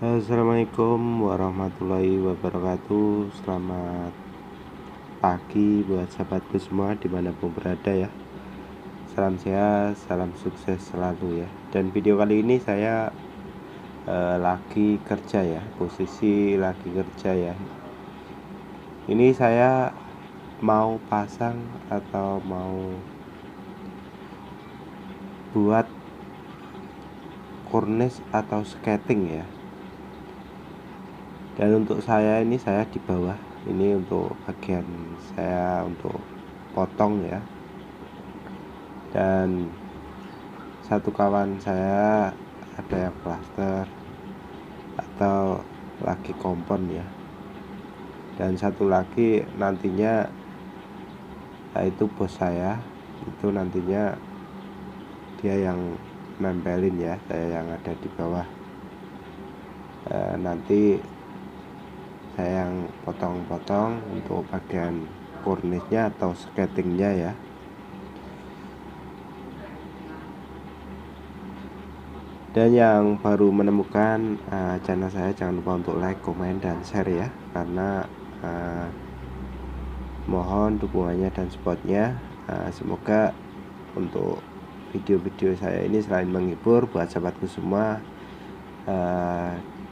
Assalamualaikum warahmatullahi wabarakatuh. Selamat pagi buat sahabatku semua dimanapun berada ya. Salam sehat, salam sukses selalu ya. Dan video kali ini saya lagi kerja ya, posisi lagi kerja ya. Ini saya mau pasang atau mau buat cornice atau skating ya. Dan untuk saya ini saya di bawah, ini untuk bagian saya untuk potong ya. Dan satu kawan saya ada yang plaster atau lagi kompon ya. Dan satu lagi nantinya itu bos saya, itu nantinya dia yang nempelin ya, saya yang ada di bawah. Nanti saya yang potong-potong untuk bagian cornice-nya atau skatingnya ya. Dan yang baru menemukan channel saya, jangan lupa untuk like, komen, dan share ya, karena mohon dukungannya dan supportnya. Semoga untuk video-video saya ini selain menghibur buat sahabatku semua,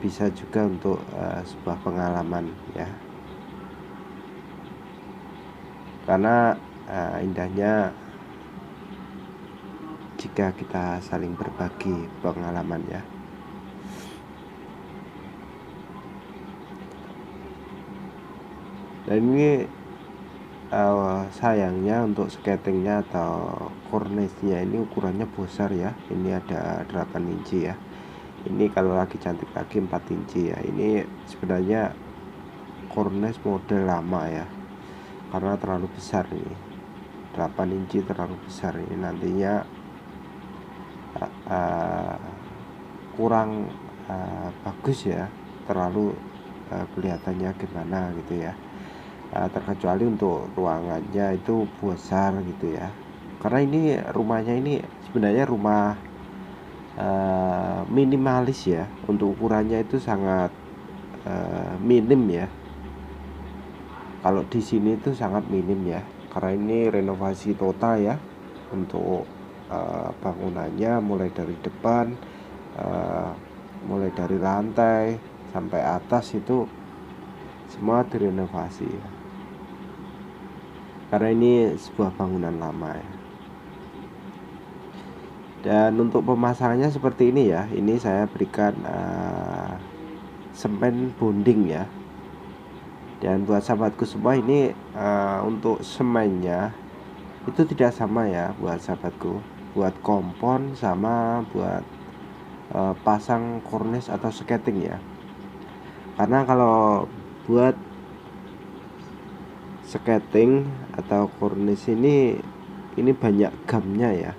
bisa juga untuk sebuah pengalaman ya, karena indahnya jika kita saling berbagi pengalaman ya. Dan ini sayangnya untuk skatingnya atau cornice-nya ini ukurannya besar ya. Ini ada 8 inci ya. Ini kalau lagi cantik lagi 4 inci ya. Ini sebenarnya cornice model lama ya, karena terlalu besar ini. 8 inci terlalu besar ini, nantinya kurang bagus ya, terlalu kelihatannya gimana gitu ya. Terkecuali untuk ruangannya itu besar gitu ya, karena ini rumahnya ini sebenarnya rumah minimalis ya. Untuk ukurannya itu sangat minim ya, kalau di sini itu sangat minim ya, karena ini renovasi total ya. Untuk bangunannya mulai dari depan, mulai dari lantai sampai atas itu semua direnovasi ya, karena ini sebuah bangunan lama ya. Dan untuk pemasangannya seperti ini ya. Ini saya berikan semen bonding ya. Dan buat sahabatku semua, ini untuk semennya itu tidak sama ya buat sahabatku, buat kompon sama buat pasang cornice atau skating ya. Karena kalau buat skating atau cornice ini banyak gamnya ya.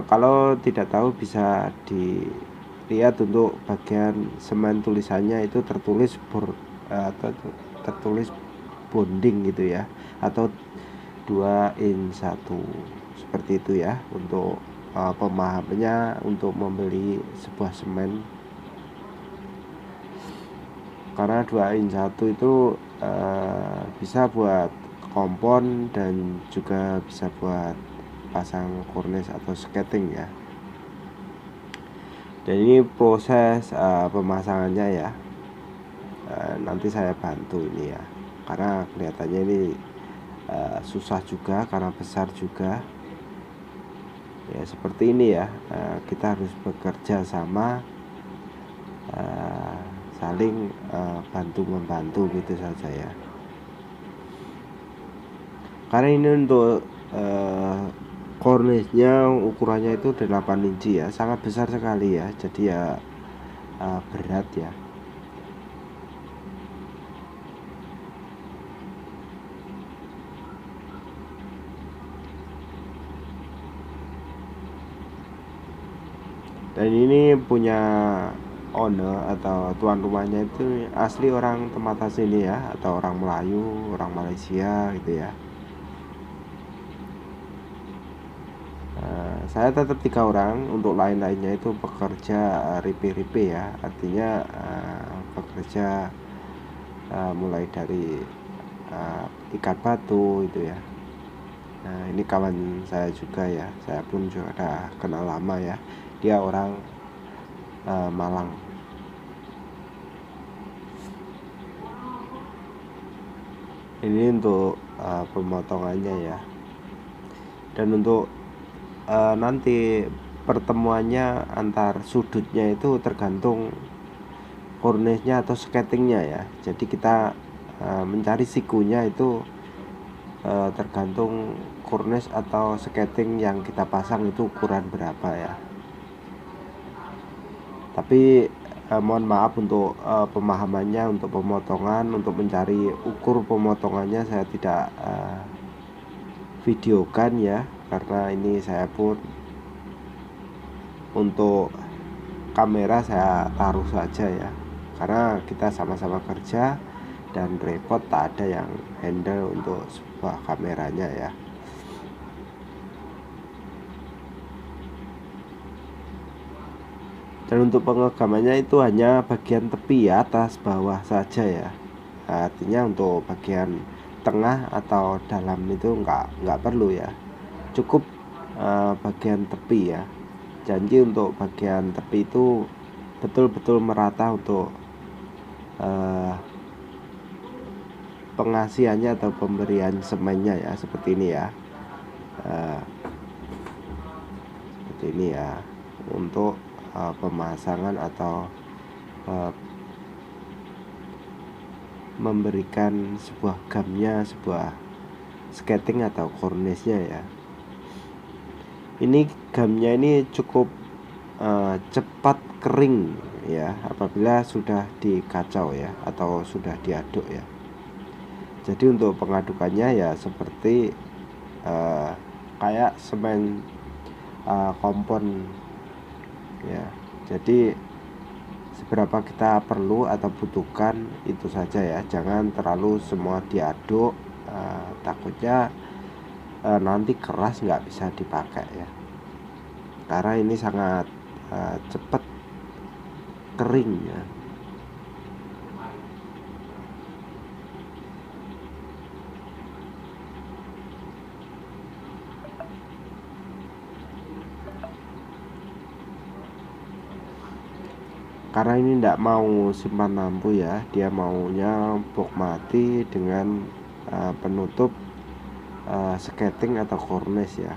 Kalau tidak tahu bisa dilihat untuk bagian semen, tulisannya itu tertulis tertulis bonding gitu ya, atau 2-in-1 seperti itu ya. Untuk pemahamannya untuk membeli sebuah semen, karena 2-in-1 itu bisa buat kompon dan juga bisa buat pasang cornice atau skating ya. Dan ini proses pemasangannya ya, nanti saya bantu ini ya, karena kelihatannya ini susah juga karena besar juga ya. Seperti ini ya, kita harus bekerja sama, saling bantu-membantu gitu saja ya. Karena ini untuk cornice-nya ukurannya itu 8 inci ya, sangat besar sekali ya. Jadi ya berat ya. Dan ini punya owner atau tuan rumahnya itu asli orang tempatan sini ya, atau orang Melayu, orang Malaysia gitu ya. Saya tetap 3 orang, untuk lain-lainnya itu bekerja ripe-ripe ya, artinya bekerja mulai dari ikat batu itu ya. Nah, ini kawan saya juga ya, saya pun juga udah kenal lama ya. Dia orang Malang. Ini untuk pemotongannya ya. Dan untuk nanti pertemuannya antar sudutnya itu tergantung cornice-nya atau skatingnya ya. Jadi kita mencari sikunya itu tergantung cornice atau skating yang kita pasang itu ukuran berapa ya. Tapi mohon maaf untuk pemahamannya, untuk pemotongan, untuk mencari ukur pemotongannya saya tidak videokan ya, karena ini saya pun untuk kamera saya taruh saja ya, karena kita sama-sama kerja dan repot tak ada yang handle untuk sebuah kameranya ya. Dan untuk pengegamannya itu hanya bagian tepi ya, atas bawah saja ya. Artinya untuk bagian tengah atau dalam itu nggak perlu ya, cukup bagian tepi ya. Janji untuk bagian tepi itu betul-betul merata untuk pengasihannya atau pemberian semennya ya, seperti ini ya. Seperti ini ya untuk pemasangan atau memberikan sebuah gamnya, sebuah skating atau cornice-nya ya. Ini gamnya ini cukup cepat kering ya apabila sudah dikacau ya atau sudah diaduk ya. Jadi untuk pengadukannya ya seperti kayak semen kompon ya. Jadi seberapa kita perlu atau butuhkan itu saja ya, jangan terlalu semua diaduk, takutnya nanti keras nggak bisa dipakai ya, karena ini sangat cepat kering ya. Karena ini tidak mau simpan lampu ya, dia maunya box mati dengan penutup skating atau cornice ya,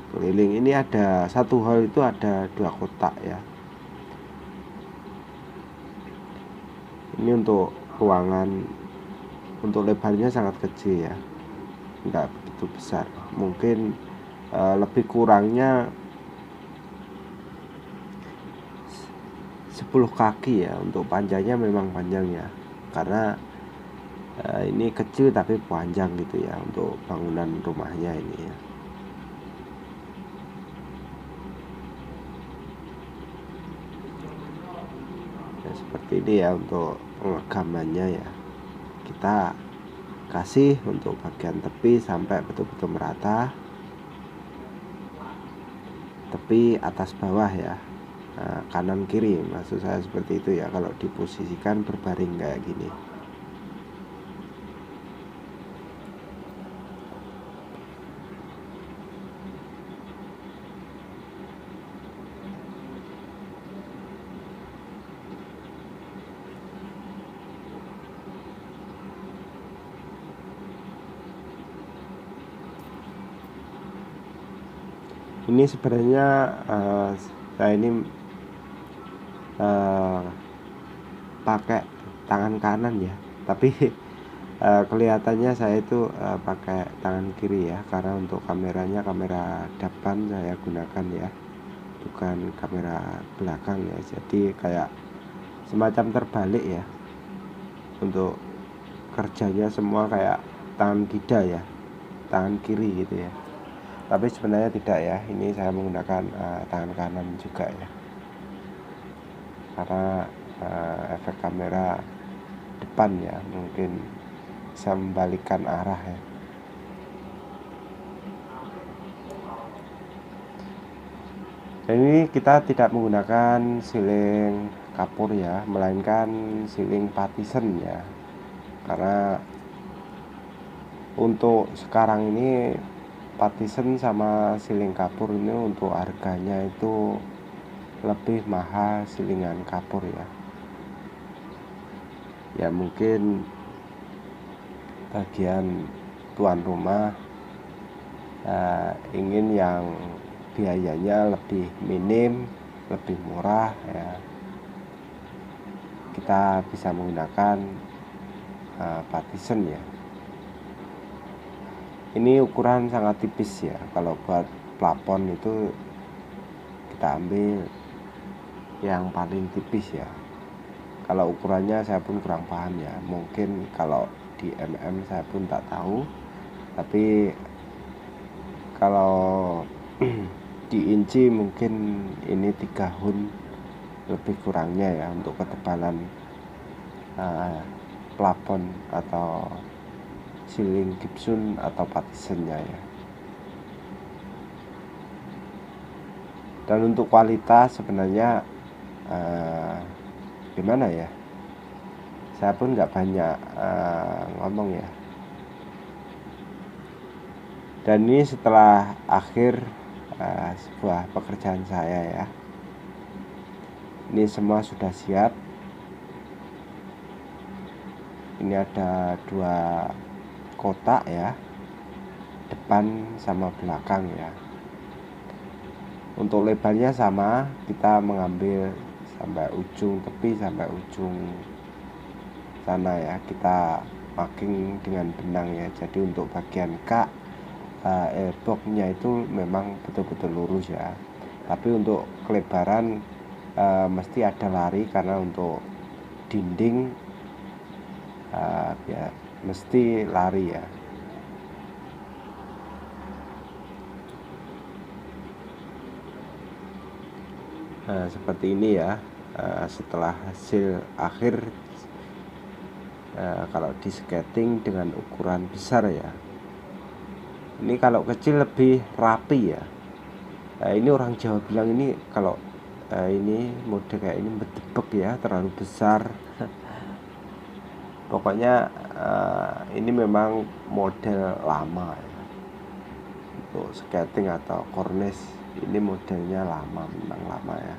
keliling. Ini ada satu hal itu ada 2 kotak ya. Ini untuk ruangan, untuk lebarnya sangat kecil ya, tidak begitu besar. Mungkin lebih kurangnya 10 kaki ya, untuk panjangnya memang panjang ya, karena ini kecil tapi panjang gitu ya untuk bangunan rumahnya ini ya. Ya seperti ini ya untuk pengegamannya ya. Kita kasih untuk bagian tepi sampai betul-betul merata, tepi atas bawah ya. Kanan kiri maksud saya seperti itu ya, kalau diposisikan berbaring kayak gini. Ini sebenarnya saya ini pakai tangan kanan ya, tapi kelihatannya saya itu pakai tangan kiri ya, karena untuk kameranya kamera depan saya gunakan ya, bukan kamera belakang ya. Jadi kayak semacam terbalik ya, untuk kerjanya semua kayak tangan kida ya, tangan kiri gitu ya. Tapi sebenarnya tidak ya, ini saya menggunakan tangan kanan juga ya, karena efek kamera depan ya, mungkin bisa membalikkan arah ya. Dan ini kita tidak menggunakan siling kapur ya, melainkan siling patisen ya, karena untuk sekarang ini patisen sama siling kapur ini untuk harganya itu lebih mahal silingan kapur ya. Ya mungkin bagian tuan rumah ingin yang biayanya lebih minim, lebih murah ya, kita bisa menggunakan patisen ya. Ini ukuran sangat tipis ya, kalau buat plafon itu kita ambil yang paling tipis ya. Kalau ukurannya saya pun kurang paham ya, mungkin kalau di mm saya pun tak tahu, tapi kalau di inci mungkin ini 3 hun lebih kurangnya ya untuk ketebalan plafon atau siling gypsum atau patisennya ya. Dan untuk kualitas sebenarnya gimana ya, saya pun nggak banyak ngomong ya. Dan ini setelah akhir sebuah pekerjaan saya ya, ini semua sudah siap. Ini ada 2 kotak ya, depan sama belakang ya. Untuk lebarnya sama, kita mengambil sampai ujung tepi sampai ujung sana ya, kita marking dengan benang ya. Jadi untuk bagian kak elbow-nya itu memang betul-betul lurus ya, tapi untuk kelebaran mesti ada lari, karena untuk dinding ya mesti lari ya. Nah, seperti ini ya. Setelah hasil akhir kalau di skating dengan ukuran besar ya, ini kalau kecil lebih rapi ya. Ini orang Jawa bilang ini kalau ini model kayak ini berdebek ya, terlalu besar. Pokoknya ini memang model lama ya. Untuk skating atau cornice ini modelnya lama, memang lama ya.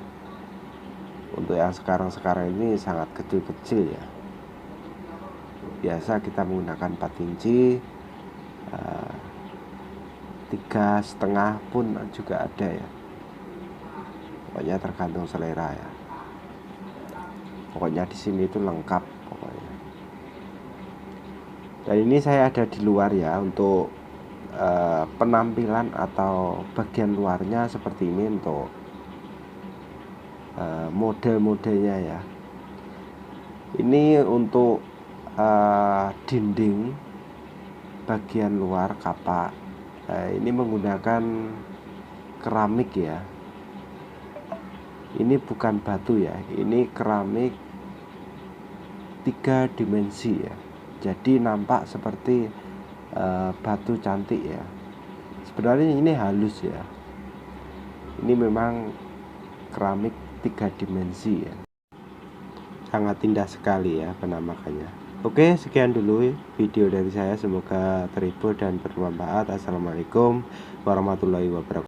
Untuk yang sekarang ini sangat kecil-kecil ya. Biasa kita menggunakan 4 inci, 3,5 pun juga ada ya. Pokoknya tergantung selera ya. Pokoknya di sini itu lengkap pokoknya. Dan ini saya ada di luar ya, untuk penampilan atau bagian luarnya seperti ini untuk model-modelnya ya. Ini untuk dinding bagian luar kapak, ini menggunakan keramik ya. Ini bukan batu ya, ini keramik 3 dimensi ya. Jadi nampak seperti batu cantik ya. Sebenarnya ini halus ya. Ini memang keramik 3 dimensi ya. Sangat indah sekali ya penampakannya. Oke, sekian dulu video dari saya, semoga terhibur dan bermanfaat. Assalamualaikum warahmatullahi wabarakatuh.